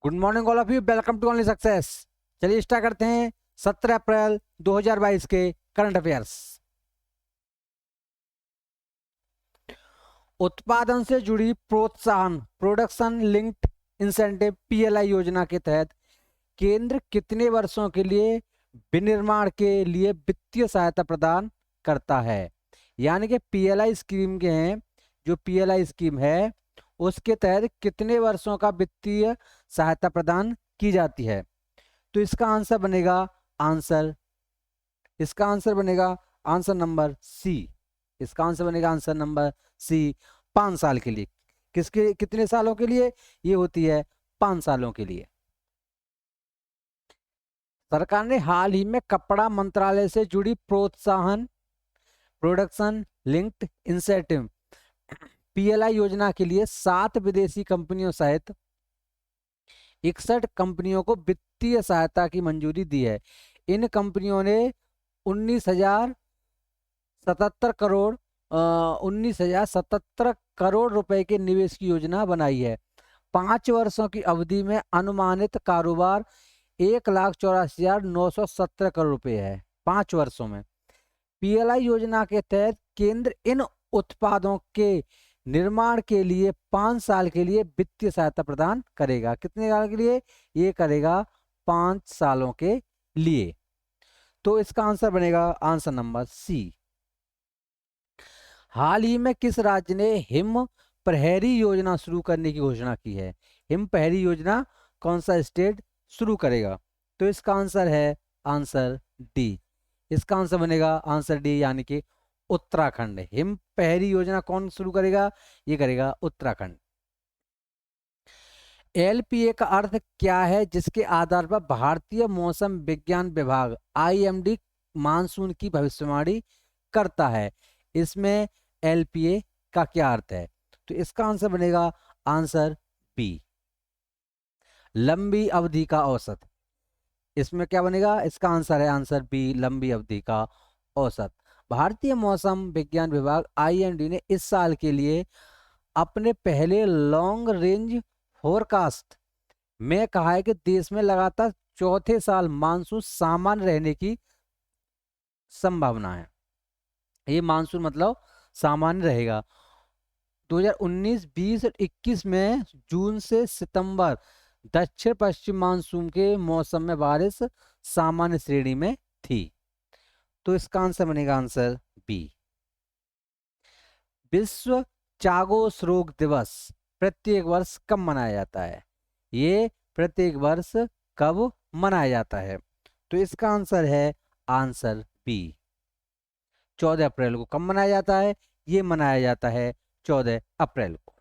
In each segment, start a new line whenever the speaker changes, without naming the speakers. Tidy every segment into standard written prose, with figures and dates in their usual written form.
Good morning all of you, welcome to only success. चलिए start करते हैं 17 अप्रैल 2022 के करंट अफेयर्स। उत्पादन से जुड़ी प्रोत्साहन प्रोडक्शन लिंक्ड इंसेंटिव पीएलआई योजना के तहत केंद्र कितने वर्षों के लिए विनिर्माण के लिए वित्तीय सहायता प्रदान करता है। यानी कि पीएलआई स्कीम के हैं, जो पीएलआई स्कीम है उसके तहत कितने वर्षों का वित्तीय सहायता प्रदान की जाती है। तो इसका आंसर बनेगा आंसर नंबर सी। इसका आंसर बनेगा आंसर नंबर सी, 5 साल के लिए। किसके कितने सालों के लिए ये होती है? 5 सालों के लिए। सरकार ने हाल ही में कपड़ा मंत्रालय से जुड़ी प्रोत्साहन प्रोडक्शन लिंक्ड इंसेंटिव पीएलआई योजना के लिए 7 विदेशी कंपनियों सहित 61 कंपनियों को वित्तीय सहायता की मंजूरी दी है। इन कंपनियों ने 19,077 करोड़ रुपए के निवेश की योजना बनाई है। 5 वर्षों की अवधि में अनुमानित कारोबार 1,84,917 करोड़ रुपए है। 5 वर्षों में पीएलआई योजना के तहत केंद्र इन उत्पादों के निर्माण के लिए 5 साल के लिए वित्तीय सहायता प्रदान करेगा। कितने साल के लिए? ये करेगा 5 सालों के लिए। तो इसका आंसर बनेगा आंसर नंबर सी। हाल ही में किस राज्य ने हिम प्रहरी योजना शुरू करने की घोषणा की है? हिम प्रहरी योजना कौन सा स्टेट शुरू करेगा? तो इसका आंसर है आंसर डी। इसका आंसर बनेगा आंसर डी, यानी कि उत्तराखंड। हिम प्रहरी योजना कौन शुरू करेगा? ये करेगा उत्तराखंड। एलपीए का अर्थ क्या है जिसके आधार पर भारतीय मौसम विज्ञान विभाग आईएमडी मानसून की भविष्यवाणी करता है? इसमें एलपीए का क्या अर्थ है? तो इसका आंसर बनेगा आंसर बी, लंबी अवधि का औसत। इसमें क्या बनेगा? इसका आंसर है आंसर बी, लंबी अवधि का औसत। भारतीय मौसम विज्ञान विभाग आईएमडी ने इस साल के लिए अपने पहले लॉन्ग रेंज फोरकास्ट में कहा है कि देश में लगातार चौथे साल मानसून सामान्य रहने की संभावना है। ये मानसून मतलब सामान्य रहेगा। 2019, 20 और 21 में जून से सितंबर दक्षिण पश्चिम मानसून के मौसम में बारिश सामान्य श्रेणी में थी। तो इसका आंसर बनेगा आंसर बी। विश्व चागोस रोग दिवस प्रत्येक वर्ष कब मनाया जाता है? ये प्रत्येक वर्ष कब मनाया जाता है? तो इसका आंसर है आंसर बी, 14 अप्रैल को। कब मनाया जाता है? ये मनाया जाता है 14 अप्रैल को।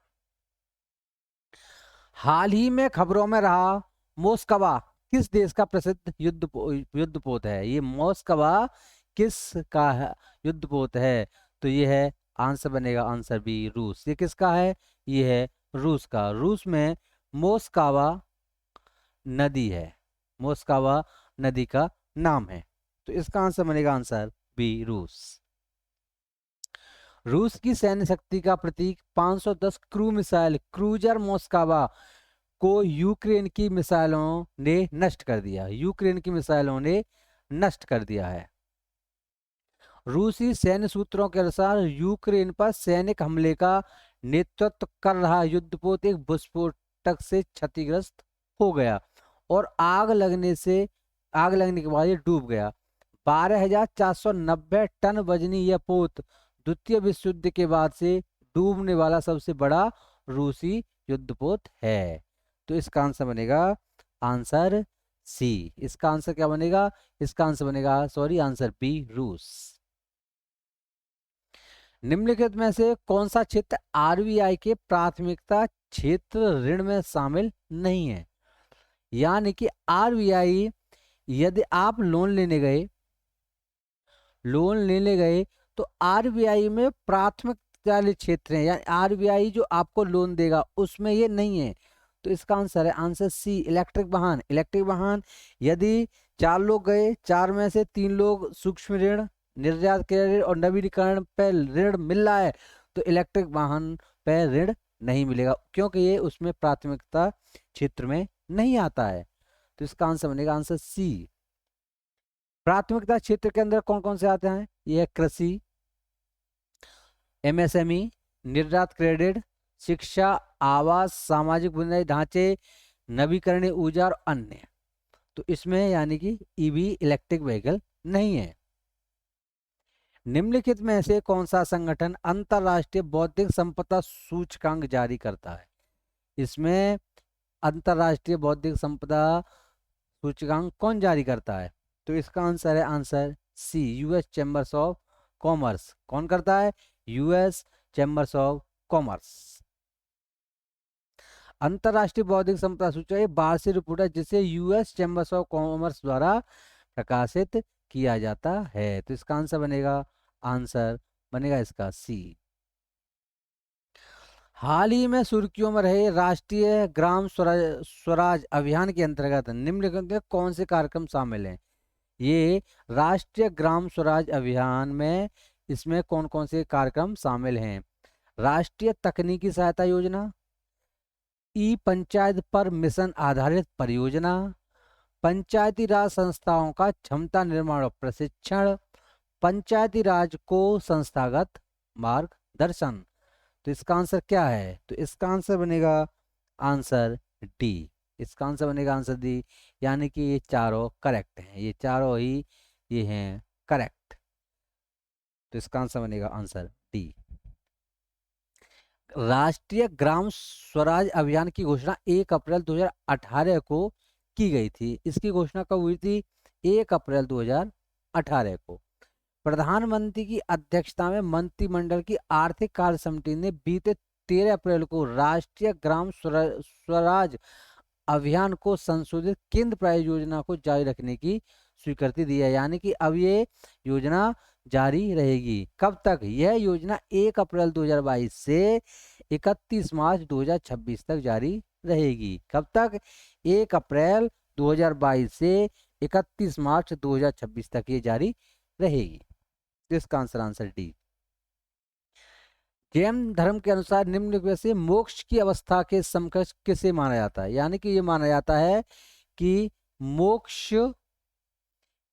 हाल ही में खबरों में रहा मोस्कवा किस देश का प्रसिद्ध युद्धपोत है? ये मोस्कवा किस का युद्धपोत है? तो ये है आंसर बनेगा आंसर बी, रूस। ये किसका है? ये है रूस का। रूस में मोस्कवा नदी है, मोस्कवा नदी का नाम है। तो इसका आंसर बनेगा आंसर बी, रूस। रूस की सैन्य शक्ति का प्रतीक 510 क्रू मिसाइल क्रूजर मोस्कवा को यूक्रेन की मिसाइलों ने नष्ट कर दिया। यूक्रेन की मिसाइलों ने नष्ट कर दिया है। रूसी सैन्य सूत्रों के अनुसार यूक्रेन पर सैनिक हमले का नेतृत्व कर रहा युद्धपोत एक विस्फोटक से क्षतिग्रस्त हो गया और आग लगने के बाद ये डूब गया। 12,490 टन वजनी यह पोत द्वितीय विश्व युद्ध के बाद से डूबने वाला सबसे बड़ा रूसी युद्धपोत है। तो इसका आंसर बनेगा आंसर सी। इसका आंसर क्या बनेगा? इसका आंसर बनेगा आंसर बी, रूस। निम्नलिखित में से कौन सा क्षेत्र आरबीआई के प्राथमिकता क्षेत्र ऋण में शामिल नहीं है? यानी कि आरबीआई, यदि आप लोन लेने गए तो आरबीआई में प्राथमिकता वाले क्षेत्र हैं, यानी आरबीआई जो आपको लोन देगा उसमें ये नहीं है। तो इसका आंसर है आंसर सी, इलेक्ट्रिक वाहन। इलेक्ट्रिक वाहन यदि 4 लोग गए, 4 में से 3 लोग सूक्ष्म ऋण, निर्यात के ऋण और नवीनीकरण पर ऋण मिल रहा है, तो इलेक्ट्रिक वाहन पर ऋण नहीं मिलेगा क्योंकि ये उसमें प्राथमिकता क्षेत्र में नहीं आता है। तो इसका आंसर बनेगा आंसर सी। प्राथमिकता क्षेत्र के अंदर कौन कौन से आते हैं? ये है कृषि, एमएसएमई, निर्यात क्रेडिट, शिक्षा, आवास, सामाजिक बुनियादी ढांचे, नवीकरणीय ऊर्जा और अन्य। तो इसमें यानी कि ईवी इलेक्ट्रिक व्हीकल नहीं है। निम्नलिखित में से कौन सा संगठन अंतरराष्ट्रीय बौद्धिक संपदा सूचकांक जारी करता है? इसमें अंतरराष्ट्रीय बौद्धिक संपदा सूचकांक कौन जारी करता है? तो इसका आंसर है answer C, US chambers of commerce. कौन करता है? US chambers of commerce. अंतरराष्ट्रीय बौद्धिक संपदा सूचकांक एक वार्षिक रिपोर्ट है जिसे यूएस चैम्बर्स ऑफ कॉमर्स द्वारा प्रकाशित किया जाता है। तो इसका आंसर बनेगा इसका सी। हाल ही में सुर्खियों में रहे राष्ट्रीय ग्राम स्वराज अभियान के अंतर्गत निम्नलिखित में कौन से कार्यक्रम शामिल हैं? ये राष्ट्रीय ग्राम स्वराज अभियान में इसमें कौन कौन से कार्यक्रम शामिल हैं? राष्ट्रीय तकनीकी सहायता योजना, ई पंचायत पर मिशन आधारित परियोजना, पंचायती राज संस्थाओं का क्षमता निर्माण और प्रशिक्षण, पंचायती राज को संस्थागत मार्गदर्शन। तो इसका आंसर क्या है? तो इसका आंसर बनेगा आंसर डी। इसका आंसर बनेगा आंसर डी, यानी कि ये चारों करेक्ट हैं, ये चारों ही ये हैं करेक्ट। तो इसका आंसर बनेगा आंसर डी। राष्ट्रीय ग्राम स्वराज अभियान की घोषणा 1 अप्रैल 2018 को की गई थी। इसकी घोषणा कब हुई थी? 1 अप्रैल 2018 को। प्रधानमंत्री की अध्यक्षता में मंत्रिमंडल की आर्थिक कार्य समिति ने बीते 13 अप्रैल को राष्ट्रीय ग्राम स्वराज अभियान को संशोधित केंद्र प्रायोजित योजना को जारी रखने की स्वीकृति दी है, यानी कि अब ये योजना जारी रहेगी। कब तक? यह योजना 1 अप्रैल 2022 से 31 मार्च 2026 तक जारी रहेगी। कब तक? 1 अप्रैल 2022 से 31 मार्च 2026 तक ये जारी रहेगी। इसका आंसर डी। जैन धर्म के अनुसार निम्नलिखित में से मोक्ष की अवस्था के समकक्ष किसे माना जाता है? यानी कि ये माना जाता है कि मोक्ष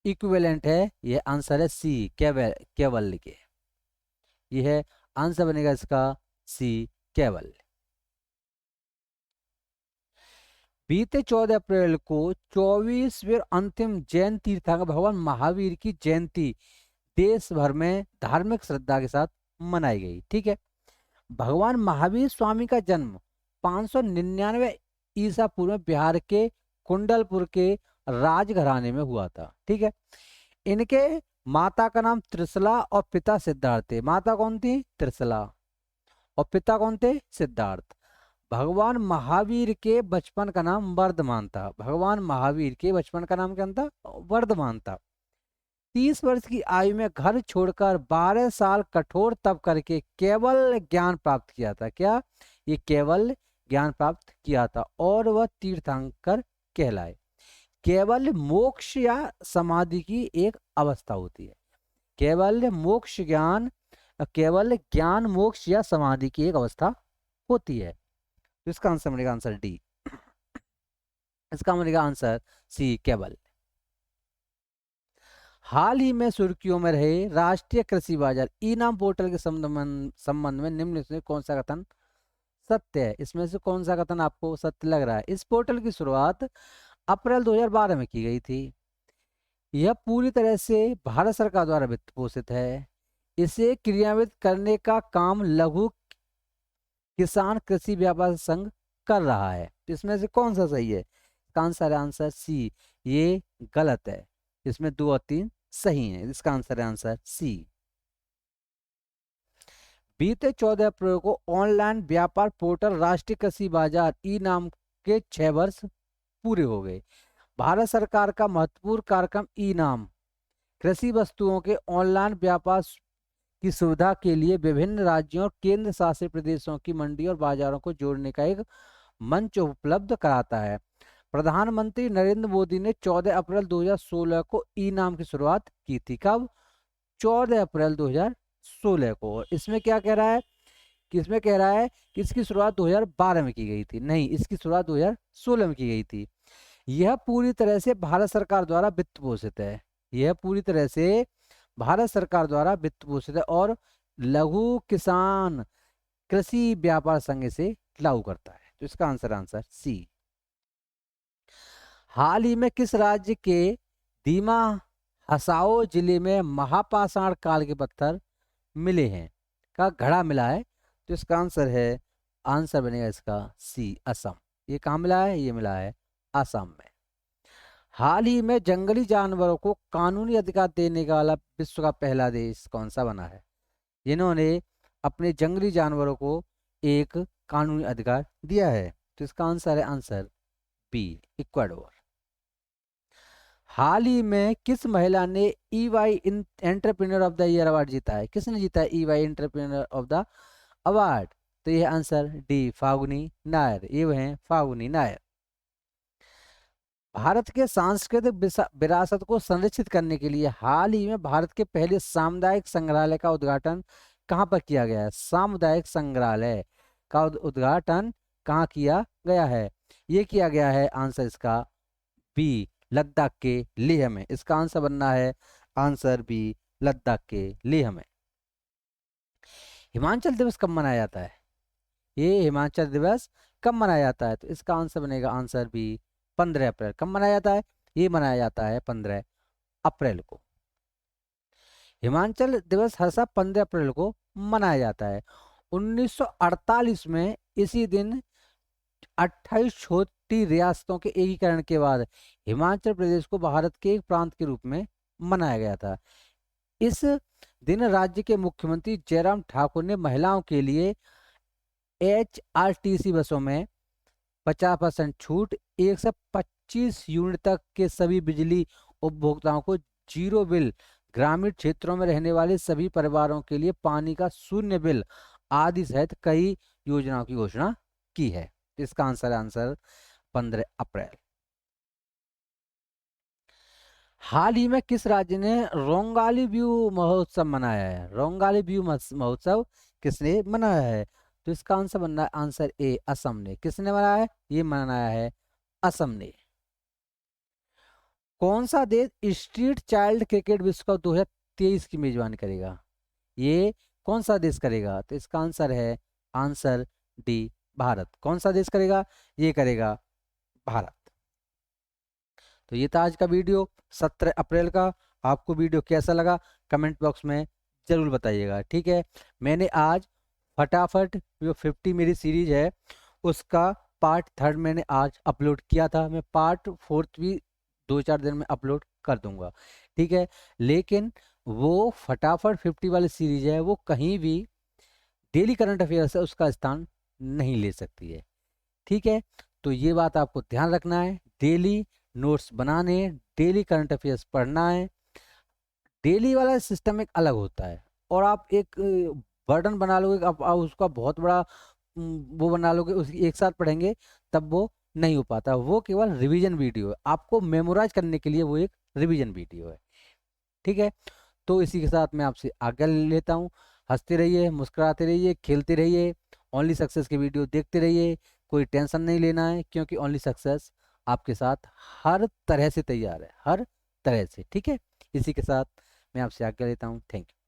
इक्विवेलेंट है। यह आंसर है सी, कैवल्य के। यह है आंसर बनेगा इसका सी, कैवल्य। बीते 14 अप्रैल को 24वें अंतिम जैन तीर्थंकर भगवान महावीर की जयंती देश भर में धार्मिक श्रद्धा के साथ मनाई गई। ठीक है। भगवान महावीर स्वामी का जन्म 599 ईसा पूर्व में बिहार के कुंडलपुर के राजघराने में हुआ था। ठीक है। इनके माता का नाम त्रिशला और पिता सिद्धार्थ थे। माता कौन थी? त्रिशला। और पिता कौन थे? सिद्धार्थ। भगवान महावीर के बचपन का नाम वर्धमान था। भगवान महावीर के बचपन का नाम क्या था? वर्धमान था। 30 वर्ष की आयु में घर छोड़कर 12 साल कठोर तप करके केवल ज्ञान प्राप्त किया था। क्या? ये केवल ज्ञान प्राप्त किया था और वह तीर्थंकर कहलाए। केवल मोक्ष या समाधि की एक अवस्था होती है। केवल ज्ञान मोक्ष या समाधि की एक अवस्था होती है। तो इसका आंसर बनेगा आंसर डी। इसका बनेगा आंसर सी, केवल। हाल ही में सुर्खियों में रहे राष्ट्रीय कृषि बाजार ई नाम पोर्टल के संबंध में निम्नलिखित में कौन सा कथन सत्य है? इसमें से कौन सा कथन आपको सत्य लग रहा है? इस पोर्टल की शुरुआत अप्रैल 2012 में की गई थी। यह पूरी तरह से भारत सरकार द्वारा वित्त पोषित है। इसे क्रियान्वित करने का काम लघु किसान कृषि व्यापार संघ कर रहा है। इसमें से कौन सा सही है? इसका आंसर है आंसर सी, ये गलत है। इसमें 2 और 3 सही हैं। इसका आंसर है आंसर सी। बीते 14 अप्रैल को ऑनलाइन व्यापार पोर्टल राष्ट्रीय कृषि बाजार ई नाम के 6 वर्ष पूरे हो गए। भारत सरकार का महत्वपूर्ण कार्यक्रम ई नाम कृषि वस्तुओं के ऑनलाइन व्यापार की सुविधा के लिए विभिन्न राज्यों और केंद्र शासित प्रदेशों की मंडी और बाजारों को जोड़ने का एक मंच उपलब्ध कराता है। प्रधानमंत्री नरेंद्र मोदी ने 14 अप्रैल 2016 को ई नाम की शुरुआत की थी। कब? 14 अप्रैल 2016 को। इसमें क्या कह रहा है किसमें कह रहा है कि इसकी शुरुआत 2012 में की गई थी, नहीं, इसकी शुरुआत 2016 में की गई थी। यह पूरी तरह से भारत सरकार द्वारा वित्त पोषित है, यह पूरी तरह से भारत सरकार द्वारा वित्त पोषित है और लघु किसान कृषि व्यापार संघ से लागू करता है। तो इसका आंसर सी। हाल ही में किस राज्य के दीमा हसाओ जिले में महापाषाण काल के पत्थर मिले हैं, का घड़ा मिला है? तो इसका आंसर बनेगा इसका सी, असम। ये कहाँ मिला है? ये मिला है असम में। हाल ही में जंगली जानवरों को कानूनी अधिकार देने वाला विश्व का पहला देश कौन सा बना है, जिन्होंने अपने जंगली जानवरों को एक कानूनी अधिकार दिया है? तो इसका आंसर बी, इक्वाडोर। हाल ही में किस महिला ने EY entrepreneur of the year award जीता है? किसने जीता है EY entrepreneur of the award? तो यह आंसर डी, फागुनी नायर। ये वह हैं फागुनी नायर। भारत के सांस्कृतिक विरासत को संरक्षित करने के लिए हाल ही में भारत के पहले सामुदायिक संग्रहालय का उद्घाटन कहाँ पर किया गया है? सामुदायिक संग्रहालय का उद्घाटन कहाँ किया गया है? ये किया गया है, आंसर इसका बी, लद्दाख के लेह में। इसका आंसर बनना है आंसर बी, लद्दाख के लेह में। हिमाचल दिवस कब मनाया जाता है? ये हिमाचल दिवस कब मनाया जाता है? तो इसका आंसर बनेगा आंसर बी, 15 अप्रैल। कब मनाया जाता है? ये मनाया जाता है 15 अप्रैल को। हिमाचल दिवस हर साल 15 अप्रैल को मनाया जाता है। 1948 में इसी दिन 28 छोटी रियासतों के एकीकरण के बाद हिमाचल प्रदेश को भारत के एक प्रांत के रूप में मनाया गया था। इस दिन राज्य के मुख्यमंत्री जयराम ठाकुर ने महिलाओं के लिए HRTC बसों में 50% छूट, 1 से 25 यूनिट तक के सभी बिजली उपभोक्ताओं को जीरो बिल, ग्रामीण क्षेत्रों में रहने वाले सभी परिवारों के लिए पानी का शून्य बिल आदि सहित कई योजनाओं की घोषणा की है। इसका आंसर 15 अप्रैल। हाल ही में किस राज्य ने रोंगाली बिहू महोत्सव मनाया है? रोंगाली बिहू महोत्सव किसने मनाया है? तो इसका आंसर बनना है आंसर ए, असम ने। किसने मनाया है? ये मनाया है असम ने। कौन सा देश स्ट्रीट चाइल्ड क्रिकेट विश्व कप 2023 की मेजबानी करेगा? ये कौन सा देश करेगा? तो इसका आंसर डी, भारत। कौन सा देश करेगा? ये करेगा भारत। तो ये था आज का वीडियो 17 अप्रैल का। आपको वीडियो कैसा लगा कमेंट बॉक्स में जरूर बताइएगा, ठीक है। मैंने आज फटाफट जो 50 मेरी सीरीज है उसका पार्ट 3 मैंने आज अपलोड किया था। मैं पार्ट 4 भी 2-4 दिन में अपलोड कर दूंगा, ठीक है। लेकिन वो फटाफट 50 वाली सीरीज है, वो कहीं भी डेली करंट अफेयर से उसका स्थान नहीं ले सकती है, ठीक है। तो ये बात आपको ध्यान रखना है। डेली नोट्स बनाने, डेली करंट अफेयर्स पढ़ना है। डेली वाला सिस्टम एक अलग होता है और आप एक बर्डन बना लोगे, आप उसका बहुत बड़ा वो बना लोगे, उस एक साथ पढ़ेंगे तब वो नहीं हो पाता। वो केवल रिवीजन वीडियो है, आपको मेमोराइज करने के लिए वो एक रिवीजन वीडियो है, ठीक है। तो इसी के साथ मैं आपसे आज्ञा लेता हूँ। हंसते रहिए, मुस्कुराते रहिए, खेलते रहिए, ओनली सक्सेस की वीडियो देखते रहिए। कोई टेंशन नहीं लेना है क्योंकि ओनली सक्सेस आपके साथ हर तरह से तैयार है, हर तरह से, ठीक है। इसी के साथ मैं आपसे आज्ञा लेता हूँ। Thank you.